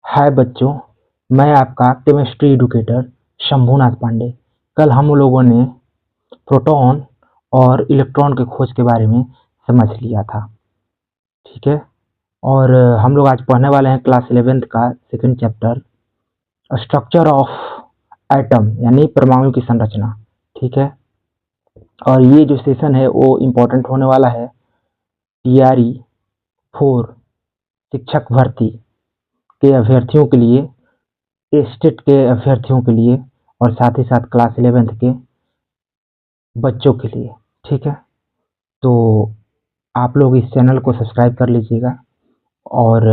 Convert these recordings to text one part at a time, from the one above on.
हाय बच्चों, मैं आपका केमिस्ट्री एडुकेटर शंभुनाथ पांडे। कल हम लोगों ने प्रोटॉन और इलेक्ट्रॉन के खोज के बारे में समझ लिया था, ठीक है। और हम लोग आज पढ़ने वाले हैं क्लास 11th का second chapter, structure of atom यानी परमाणु की संरचना, ठीक है। और ये जो सेशन है वो इम्पोर्टेंट होने वाला है TRE 4 शिक्षक भर्ती के अभ्यर्थियों के लिए, स्टेट के अभ्यर्थियों के लिए और साथ ही साथ क्लास 11th के बच्चों के लिए, ठीक है। तो आप लोग इस चैनल को सब्सक्राइब कर लीजिएगा और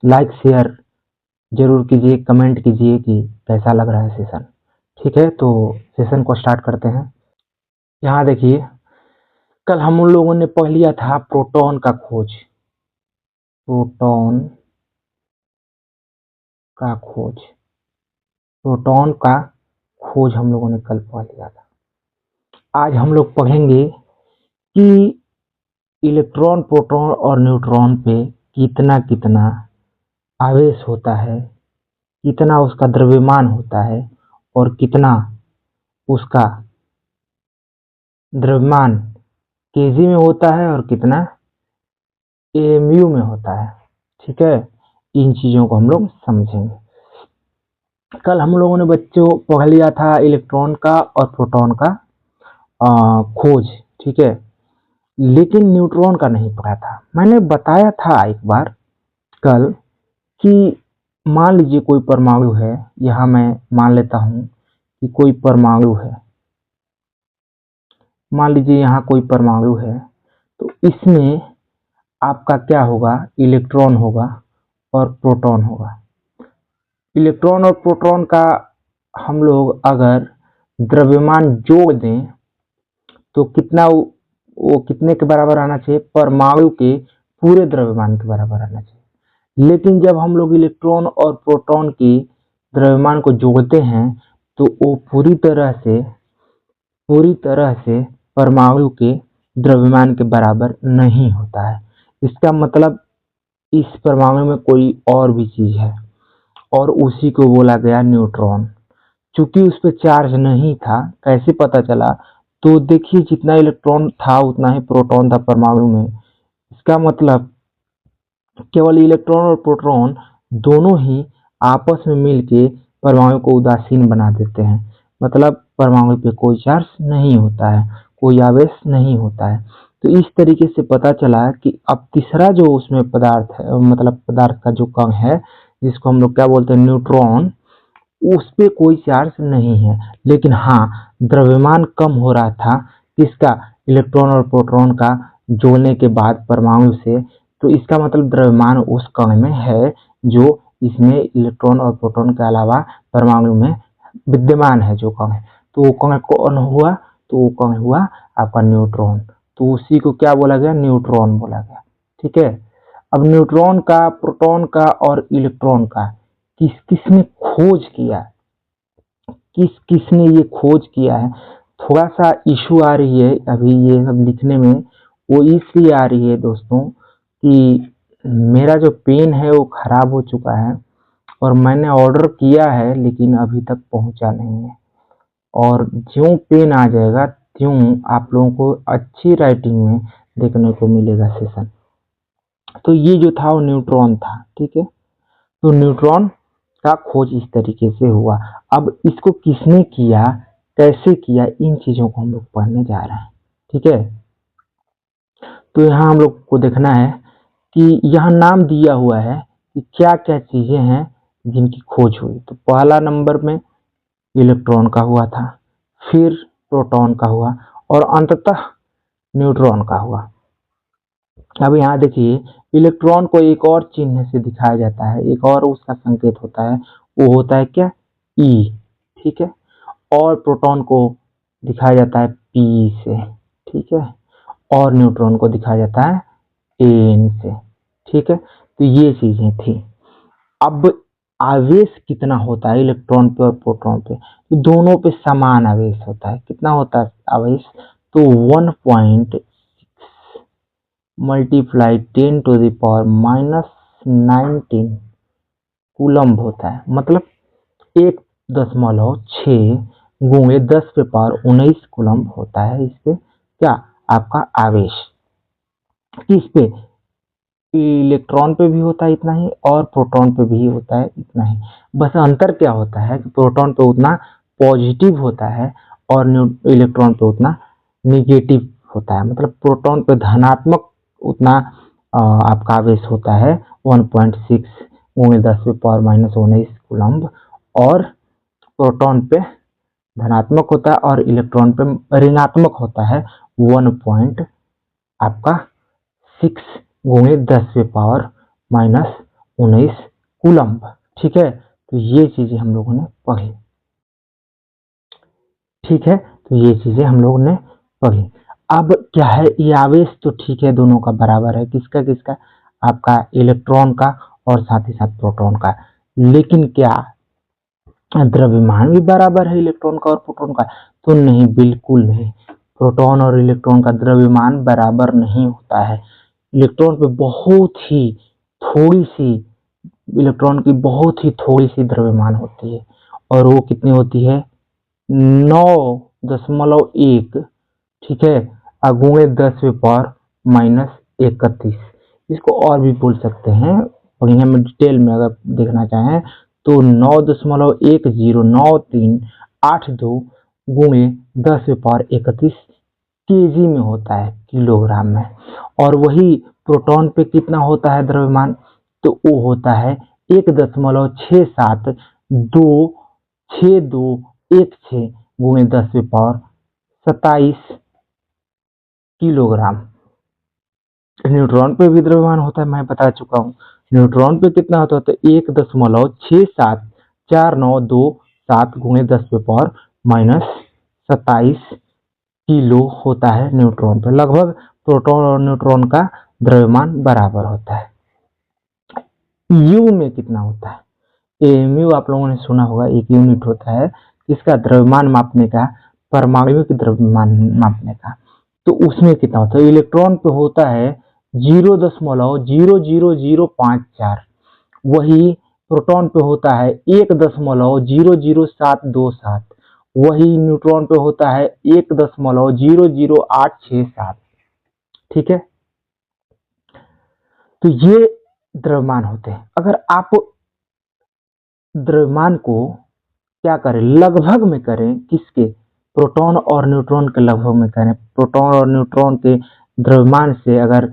लाइक शेयर जरूर कीजिए, कमेंट कीजिए कि कैसा लग रहा है सेशन, ठीक है। तो सेशन को स्टार्ट करते हैं। यहाँ देखिए, कल हम उन लोगों ने पढ़ लिया था प्रोटॉन का खोज। प्रोटॉन का खोज, प्रोटॉन का खोज हम लोगों ने कल पढ़ लिया था। आज हम लोग पढ़ेंगे कि इलेक्ट्रॉन, प्रोटॉन और न्यूट्रॉन पे कितना कितना आवेश होता है, कितना उसका द्रव्यमान होता है और कितना उसका द्रव्यमान केजी में होता है और कितना AMU में होता है, ठीक है। इन चीज़ों को हम लोग समझेंगे। कल हम लोगों ने बच्चों पढ़ लिया था इलेक्ट्रॉन का और प्रोटॉन का खोज, ठीक है, लेकिन न्यूट्रॉन का नहीं पढ़ा था। मैंने बताया था एक बार कल कि मान लीजिए कोई परमाणु है, यहाँ मैं मान लेता हूँ कि कोई परमाणु है, मान लीजिए यहाँ कोई परमाणु है, तो इसमें आपका क्या होगा, इलेक्ट्रॉन होगा और प्रोटॉन होगा। इलेक्ट्रॉन और प्रोटॉन का हम लोग अगर द्रव्यमान जोड़ दें तो कितना वो कितने के बराबर आना चाहिए, परमाणु के पूरे द्रव्यमान के बराबर आना चाहिए। लेकिन जब हम लोग इलेक्ट्रॉन और प्रोटॉन की द्रव्यमान को जोड़ते हैं तो वो पूरी तरह से परमाणु के द्रव्यमान के बराबर नहीं होता है। इसका मतलब इस परमाणु में कोई और भी चीज है और उसी को बोला गया न्यूट्रॉन। चूंकि उस पर चार्ज नहीं था, कैसे पता चला, तो देखिए जितना इलेक्ट्रॉन था उतना ही प्रोटॉन था परमाणु में। इसका मतलब केवल इलेक्ट्रॉन और प्रोटॉन दोनों ही आपस में मिलके परमाणु को उदासीन बना देते हैं। मतलब परमाणु पे कोई चार्ज नहीं होता है, कोई आवेश नहीं होता है। तो इस तरीके से पता चला कि अब तीसरा जो उसमें पदार्थ है, मतलब पदार्थ का जो कण है जिसको हम लोग क्या बोलते हैं, न्यूट्रॉन, उस पे कोई चार्ज नहीं है। लेकिन हाँ, द्रव्यमान कम हो रहा था किसका, इलेक्ट्रॉन और प्रोटॉन का जोड़ने के बाद परमाणु से। तो इसका मतलब द्रव्यमान उस कण में है जो इसमें इलेक्ट्रॉन और प्रोटॉन के अलावा परमाणु में विद्यमान है, जो कण है। तो वो कण कौन हुआ, तो वो कण हुआ आपका न्यूट्रॉन। तो उसी को क्या बोला गया, न्यूट्रॉन बोला गया, ठीक है। अब न्यूट्रॉन का, प्रोटॉन का और इलेक्ट्रॉन का किस किसने खोज किया, किसने ये खोज किया है। थोड़ा सा इशू आ रही है अभी ये सब लिखने में, वो इसलिए आ रही है दोस्तों कि मेरा जो पेन है वो खराब हो चुका है और मैंने ऑर्डर किया है लेकिन अभी तक पहुंचा नहीं है। और ज्यों पेन आ जाएगा त्यों आप लोगों को अच्छी राइटिंग में देखने को मिलेगा सेशन। तो ये जो था वो न्यूट्रॉन था, ठीक है। तो न्यूट्रॉन का खोज इस तरीके से हुआ। अब इसको किसने किया, कैसे किया, इन चीजों को हम लोग पढ़ने जा रहे हैं, ठीक है। तो यहाँ हम लोग को देखना है कि यहाँ नाम दिया हुआ है कि क्या क्या चीजें हैं जिनकी खोज हुई। तो पहला नंबर में इलेक्ट्रॉन का हुआ था, फिर प्रोटॉन का हुआ और अंततः न्यूट्रॉन का हुआ। अब यहाँ देखिए, इलेक्ट्रॉन को एक और चिन्ह से दिखाया जाता है, एक और उसका संकेत होता है, वो होता है क्या, ई, ठीक है। और प्रोटॉन को दिखाया जाता है पी से, ठीक है। और न्यूट्रॉन को दिखाया जाता है एन से, ठीक है। तो ये चीजें थी। अब आवेश कितना होता है इलेक्ट्रॉन पे और प्रोटॉन पे, तो दोनों पे समान आवेश होता है। कितना होता है आवेश, तो 1.6 multiply 10 to the power -19 coulomb होता है, मतलब 1.6 गुणे 10⁻19 कूलम्ब होता है। इस पे क्या आपका आवेश, किस पे, इलेक्ट्रॉन पे भी होता है इतना ही और प्रोटॉन पे भी होता है इतना ही। बस अंतर क्या होता है कि प्रोटॉन पे उतना पॉजिटिव होता है और इलेक्ट्रॉन पे उतना निगेटिव होता है। मतलब प्रोटॉन पे धनात्मक उतना आपका आवेश होता है 1.6 गुणे 10⁻19 कूलम्ब, और प्रोटॉन पे धनात्मक होता है और इलेक्ट्रॉन पे ऋणात्मक होता है 1 आपका 6 गुणे 10⁻19 कूलम्ब। ठीक है, तो ये चीजें हम लोगों ने पढ़ी। ठीक है, तो ये चीजें हम लोगों ने पढ़ी। अब क्या है, ये आवेश तो ठीक है दोनों का बराबर है, किसका किसका, आपका इलेक्ट्रॉन का और साथ ही साथ प्रोटॉन का। लेकिन क्या द्रव्यमान भी बराबर है इलेक्ट्रॉन का और प्रोटॉन का? तो नहीं, बिल्कुल नहीं। प्रोटॉन और इलेक्ट्रॉन का द्रव्यमान बराबर नहीं होता है। इलेक्ट्रॉन पे बहुत ही थोड़ी सी, इलेक्ट्रॉन की बहुत ही थोड़ी सी द्रव्यमान होती है, और वो कितनी होती है, 9.1, ठीक है, गुणे 10⁻31। इसको और भी बोल सकते हैं, और यहाँ में डिटेल में अगर देखना चाहें तो 9.109382 गुणे 10⁻31 केजी में होता है, किलोग्राम में। और वही प्रोटॉन पे कितना होता है द्रव्यमान, तो वो होता है 1.6726216 गुणे 10⁻27 किलोग्राम। न्यूट्रॉन पे भी द्रव्यमान होता है, मैं बता चुका हूँ। न्यूट्रॉन पे कितना होता है, तो 1.6749227 गुणे 10⁻27 किलो होता है न्यूट्रॉन पे। लगभग प्रोटॉन और न्यूट्रॉन का द्रव्यमान बराबर होता है। यू में कितना होता है, एमयू आप लोगों ने सुना होगा, एक यूनिट होता है इसका द्रव्यमान मापने का, परमाणु के द्रव्यमान मापने का। तो उसमें कितना होता है, इलेक्ट्रॉन पे होता है 0.00054, वही प्रोटॉन पे होता है 1.00727, वही न्यूट्रॉन पे होता है 1.00867। ठीक है, तो ये द्रव्यमान होते हैं। अगर आप द्रव्यमान को क्या करें, लगभग में करें, किसके, प्रोटॉन और न्यूट्रॉन के लगभग में करें, प्रोटॉन और न्यूट्रॉन के द्रव्यमान से अगर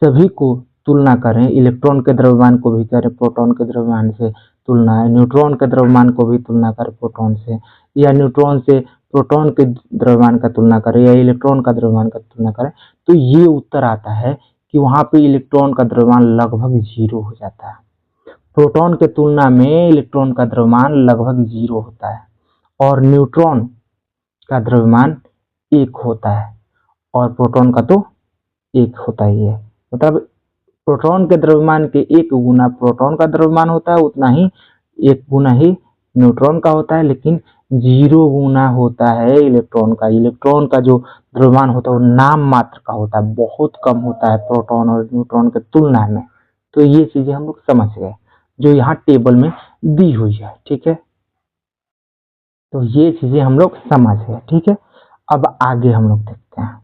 सभी को तुलना करें, इलेक्ट्रॉन के द्रव्यमान को भी करें प्रोटॉन के द्रव्यमान से तुलना है, न्यूट्रॉन के द्रव्यमान को भी तुलना करें प्रोटॉन से, या न्यूट्रॉन से प्रोटॉन के द्रव्यमान का तुलना करें, या इलेक्ट्रॉन का द्रव्यमान का तुलना करें, तो ये उत्तर आता है कि वहां पे इलेक्ट्रॉन का द्रव्यमान लगभग 0 हो जाता है। प्रोटॉन के तुलना में इलेक्ट्रॉन का द्रव्यमान लगभग 0 होता है, और न्यूट्रॉन का द्रव्यमान 1 होता है, और प्रोटॉन का तो 1 होता ही है। मतलब प्रोटॉन के द्रव्यमान के 1 गुना प्रोटॉन का द्रव्यमान होता है, उतना ही 1 गुना ही न्यूट्रॉन का होता है, लेकिन 0 गुना होता है इलेक्ट्रॉन का। इलेक्ट्रॉन का जो द्रव्यमान होता है वो नाम मात्र का होता है, बहुत कम होता है प्रोटॉन और न्यूट्रॉन के तुलना में। तो ये चीजें हम लोग समझ गए जो यहाँ टेबल में दी हुई है। ठीक है, तो ये चीजें हम लोग समझ गए। ठीक है, अब आगे हम लोग देखते हैं।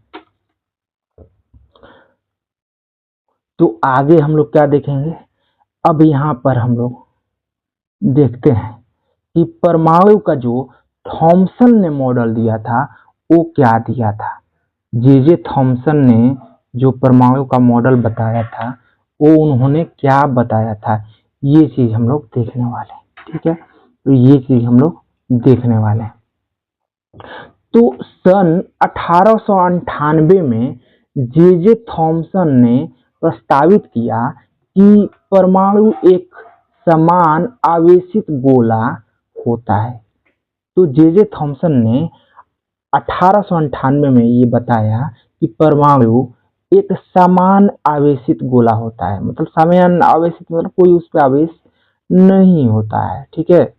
तो आगे हम लोग क्या देखेंगे, अब यहाँ पर हम लोग देखते हैं कि परमाणु का जो थॉमसन ने मॉडल दिया था वो क्या दिया था। जे थॉमसन ने जो परमाणु का मॉडल बताया था वो उन्होंने क्या बताया था, ये चीज हम लोग देखने वाले हैं। ठीक है, तो ये चीज हम लोग देखने वाले हैं। तो सन 1898 में जे थॉमसन ने प्रस्तावित किया कि परमाणु एक समान आवेशित गोला होता है। तो जे थॉमसन ने 1898 में ये बताया कि परमाणु एक समान आवेशित गोला होता है। मतलब समान आवेशित मतलब कोई उस पर आवेश नहीं होता है। ठीक है,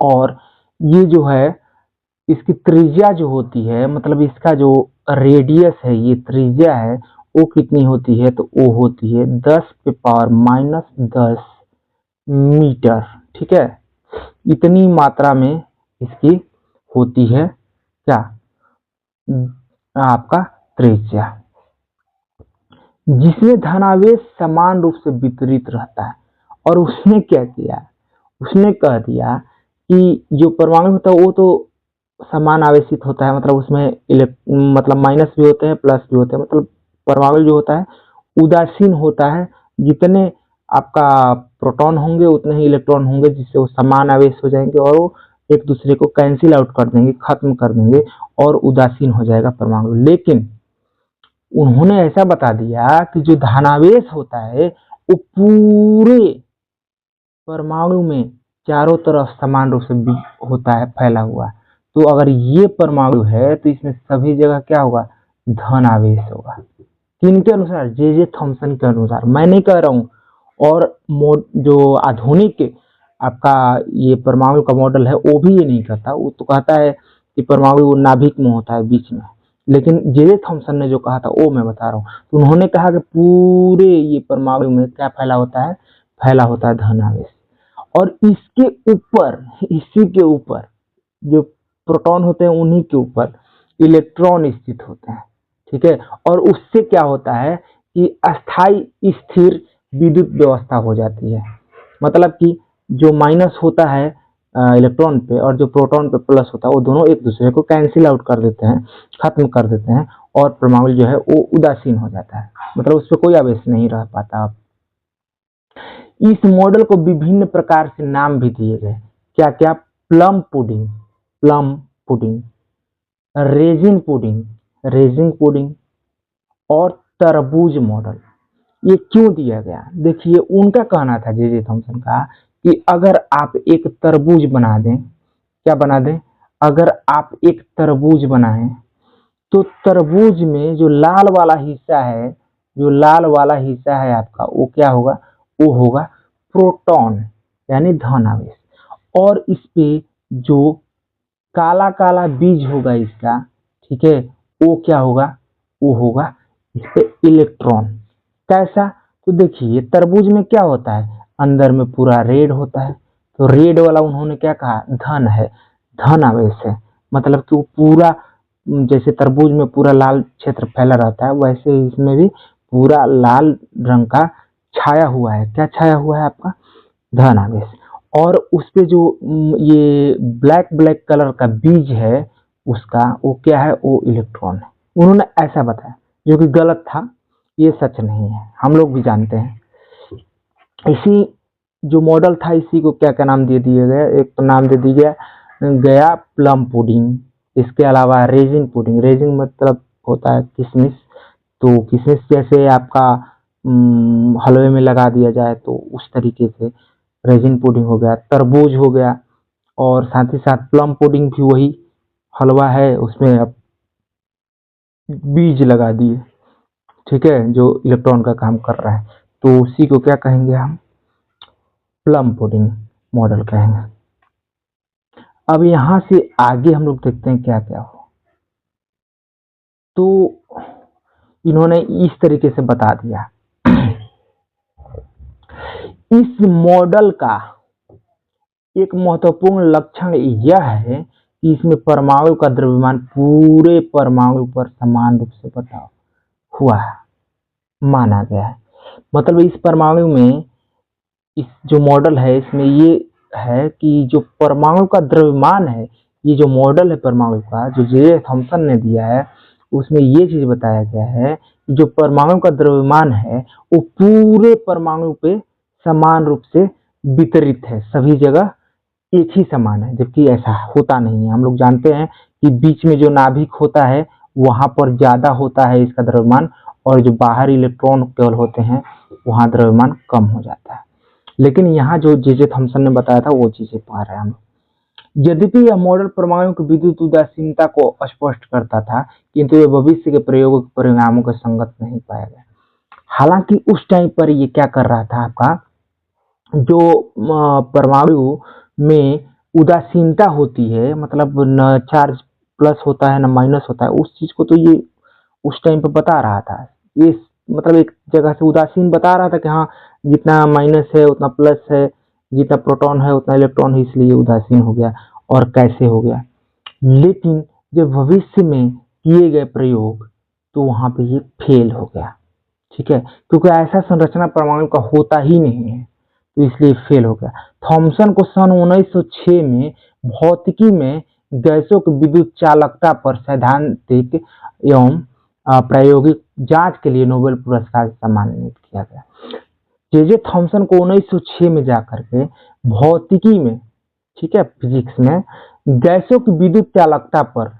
और ये जो है इसकी त्रिज्या जो होती है, मतलब इसका जो रेडियस है, ये त्रिज्या है, वो कितनी होती है, तो वो होती है 10⁻⁻10 मीटर। ठीक है, इतनी मात्रा में इसकी होती है क्या, आपका त्रिज्या, जिसमें धनावेश समान रूप से वितरित रहता है। और उसने क्या किया, उसने कह दिया कि जो परमाणु होता है वो तो समान आवेशित होता है, मतलब उसमें मतलब माइनस भी होते हैं प्लस भी होते हैं, मतलब परमाणु जो होता है उदासीन होता है, जितने आपका प्रोटॉन होंगे उतने ही इलेक्ट्रॉन होंगे, जिससे वो समान आवेश हो जाएंगे और वो एक दूसरे को कैंसिल आउट कर देंगे, खत्म कर देंगे और उदासीन हो जाएगा परमाणु। लेकिन उन्होंने ऐसा बता दिया कि जो धनावेश होता है वो पूरे परमाणु में चारों तरफ समान रूप से होता है, फैला हुआ। तो अगर ये परमाणु है तो इसमें सभी जगह क्या होगा, धन आवेश होगा। किनके अनुसार, जे थॉमसन के अनुसार, मैं नहीं कह रहा हूँ। और जो आधुनिक आपका ये परमाणु का मॉडल है वो भी ये नहीं कहता, वो तो कहता है कि परमाणु नाभिक में होता है बीच में। लेकिन जे थॉमसन ने जो कहा था वो मैं बता रहा हूँ। तो उन्होंने कहा कि पूरे ये परमाणु में क्या फैला होता है, फैला होता है धन आवेश। और इसके ऊपर, इसी के ऊपर जो प्रोटॉन होते हैं उन्हीं के ऊपर इलेक्ट्रॉन स्थित होते हैं। ठीक है, और उससे क्या होता है कि अस्थाई स्थिर विद्युत व्यवस्था हो जाती है। मतलब कि जो माइनस होता है इलेक्ट्रॉन पे और जो प्रोटॉन पे प्लस होता है वो दोनों एक दूसरे को कैंसिल आउट कर देते हैं, खत्म कर देते हैं, और परमाणु जो है वो उदासीन हो जाता है, मतलब उस पर कोई आवेश नहीं रह पाता। इस मॉडल को विभिन्न प्रकार से नाम भी दिए गए, क्या क्या, plum pudding, plum pudding, resin pudding, resin pudding, और तरबूज मॉडल। ये क्यों दिया गया, देखिए उनका कहना था जे थॉमसन का कि अगर आप एक तरबूज बना दें, क्या बना दें, अगर आप एक तरबूज बनाएं तो तरबूज में जो लाल वाला हिस्सा है, जो लाल वाला हिस्सा है आपका, वो क्या होगा, वो होगा प्रोटॉन यानी धन आवेश। और इस पे जो काला काला बीज होगा इसका, ठीक है, वो क्या होगा, वो होगा इस पे इलेक्ट्रॉन। कैसा, तो देखिए तरबूज में क्या होता है, अंदर में पूरा रेड होता है, तो रेड वाला उन्होंने क्या कहा, धन है, धन आवेश है। मतलब कि वो पूरा, जैसे तरबूज में पूरा लाल क्षेत्र फैला रहता है, वैसे ही इसमें भी पूरा लाल रंग का छाया हुआ है। क्या छाया हुआ है आपका, धन आवेश। और उस पे जो ये ब्लैक ब्लैक कलर का बीज है उसका, वो क्या है, वो इलेक्ट्रॉन है। उन्होंने ऐसा बताया, जो कि गलत था, ये सच नहीं है, हम लोग भी जानते हैं। इसी जो मॉडल था इसी को क्या क्या नाम दे दिए गए, एक तो नाम दे दिया गया प्लम पुडिंग, इसके अलावा रेजिन पुडिंग, रेजिन मतलब होता है किशमिश, तो किशमिश जैसे आपका हलवे में लगा दिया जाए तो उस तरीके से रेजिन पुडिंग हो गया, तरबूज हो गया, और साथ ही साथ प्लम पुडिंग भी वही हलवा है, उसमें आप बीज लगा दिए, ठीक है, जो इलेक्ट्रॉन का काम कर रहा है, तो उसी को क्या कहेंगे हम, प्लम पुडिंग मॉडल कहेंगे। अब यहां से आगे हम लोग देखते हैं क्या क्या हो। तो इन्होंने इस तरीके से बता दिया। इस मॉडल का एक महत्वपूर्ण लक्षण यह है कि इसमें परमाणु का द्रव्यमान पूरे परमाणु पर समान रूप से बटा हुआ है, माना गया है। मतलब इस परमाणु में, इस जो मॉडल है इसमें ये है कि जो परमाणु का द्रव्यमान है, ये जो मॉडल है परमाणु का जो जे थॉमसन ने दिया है, उसमें ये चीज बताया गया है कि जो परमाणु का द्रव्यमान है वो पूरे परमाणु पे समान रूप से वितरित है, सभी जगह एक ही समान है, जबकि ऐसा होता नहीं है। हम लोग जानते हैं कि बीच में जो नाभिक होता है वहां पर ज्यादा होता है इसका द्रव्यमान, और जो बाहर इलेक्ट्रॉन केवल होते हैं वहां द्रव्यमान कम हो जाता है। लेकिन यहाँ जो जे थॉमसन ने बताया था वो चीजें पा रहे हैं हम। यद्यपि यह मॉडल परमाणु की विद्युत उदासीनता को स्पष्ट करता था, किंतु यह भविष्य के प्रयोगों के परिणामों के संगत नहीं पाया गया। हालांकि उस टाइम पर ये क्या कर रहा था आपका, जो परमाणु में उदासीनता होती है, मतलब न चार्ज प्लस होता है न माइनस होता है, उस चीज को तो ये उस टाइम पे बता रहा था। ये मतलब एक जगह से उदासीन बता रहा था कि हाँ जितना माइनस है उतना प्लस है, जितना प्रोटॉन है उतना इलेक्ट्रॉन है, इसलिए उदासीन हो गया और कैसे हो गया। लेकिन जब भविष्य में किए गए प्रयोग तो वहां पे ये फेल हो गया, ठीक है, क्योंकि ऐसा संरचना परमाणु का होता ही नहीं है, तो इसलिए फेल हो गया। थॉमसन को सन 1906 में भौतिकी में गैसों की विद्युत चालकता पर सैद्धांतिक एवं प्रायोगिक जांच के लिए नोबेल पुरस्कार से सम्मानित किया गया। जे थॉमसन को 1906 में जाकर के भौतिकी में, ठीक है, फिजिक्स में गैसों की विद्युत चालकता पर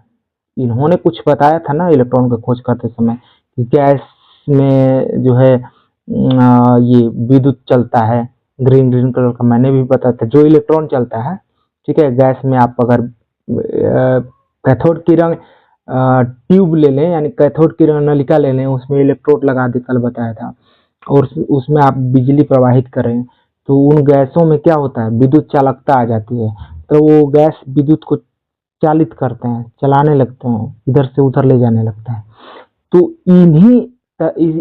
इन्होंने कुछ बताया था ना इलेक्ट्रॉन की खोज करते समय कि गैस में जो है ये विद्युत चलता है, ग्रीन ग्रीन कलर का मैंने भी बताया था, जो इलेक्ट्रॉन चलता है, ठीक है, गैस में आप अगर कैथोड किरण ट्यूब ले लें, यानी कैथोड किरण नलिका ले लें, उसमें इलेक्ट्रोड लगा दे, कल बताया था, और उसमें आप बिजली प्रवाहित करें तो उन गैसों में क्या होता है, विद्युत चालकता आ जाती है, तो वो गैस विद्युत को चालित करते हैं, चलाने लगते हैं, इधर से उधर ले जाने लगते हैं। तो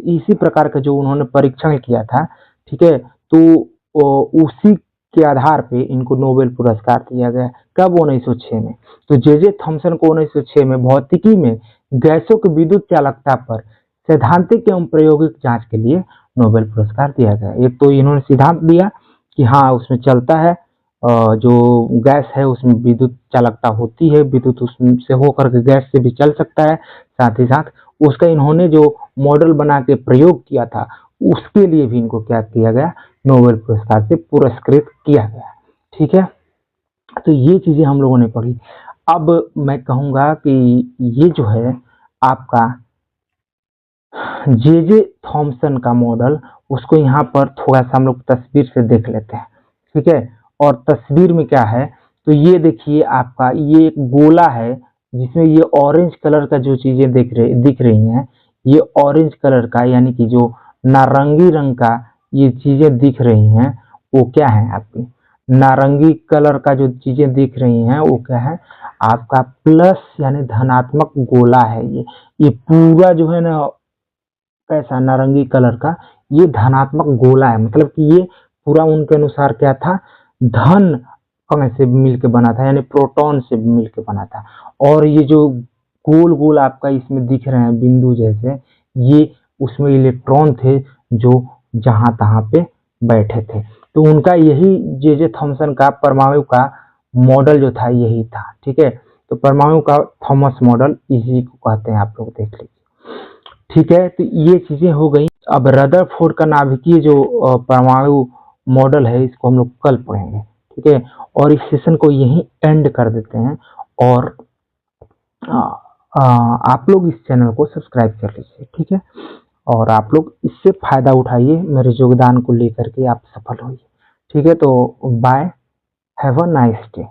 इसी प्रकार का जो उन्होंने परीक्षण किया था, ठीक है, तो उसी के आधार पे इनको नोबेल पुरस्कार दिया गया। कब? 1906 में। तो जे थॉमसन को 1906 में भौतिकी में गैसों की विद्युत चालकता पर सैद्धांतिक एवं प्रायोगिक जांच के लिए नोबेल पुरस्कार दिया गया। एक तो इन्होंने सिद्धांत दिया कि हाँ उसमें चलता है, जो गैस है उसमें विद्युत चालकता होती है, विद्युत उससे होकर के गैस से भी चल सकता है, साथ ही साथ उसका इन्होंने जो मॉडल बना के प्रयोग किया था उसके लिए भी इनको क्या किया गया, नोबेल पुरस्कार से पुरस्कृत किया गया, ठीक है। तो ये चीजें हम लोगों ने पढ़ी। अब मैं कहूंगा कि ये जो है आपका जे थॉमसन का मॉडल, उसको यहाँ पर थोड़ा सा हम लोग तस्वीर से देख लेते हैं, ठीक है। और तस्वीर में क्या है, तो ये देखिए आपका ये एक गोला है जिसमें ये ऑरेंज कलर का जो चीजें दिख रही हैं, ये ऑरेंज कलर का यानी कि जो नारंगी रंग का ये चीजें दिख रही हैं वो क्या है, आपकी नारंगी कलर का जो चीजें दिख रही हैं वो क्या है, आपका प्लस यानी धनात्मक गोला है। ये पूरा जो है ना कैसा नारंगी कलर का ये धनात्मक गोला है, मतलब कि ये पूरा उनके अनुसार क्या था, धन कण से मिलकर बना था, यानी प्रोटॉन से मिलकर बना था। और ये जो गोल गोल आपका इसमें दिख रहे हैं बिंदु जैसे, ये उसमें इलेक्ट्रॉन थे जो जहां तहां पे बैठे थे। तो उनका यही जे थॉमसन का परमाणु का मॉडल जो था यही था, ठीक है। तो परमाणु का थॉमस मॉडल इसी को कहते हैं, आप लोग देख लीजिए, ठीक है। तो ये चीजें हो गई। अब रदरफोर्ड का नाभिकीय जो परमाणु मॉडल है इसको हम लोग कल पढ़ेंगे, ठीक है। और इस सेशन को यहीं एंड कर देते हैं, और आप लोग इस चैनल को सब्सक्राइब कर लीजिए, ठीक है। और आप लोग इससे फायदा उठाइए, मेरे योगदान को लेकर के आप सफल होइए, ठीक है। तो bye, have a nice day.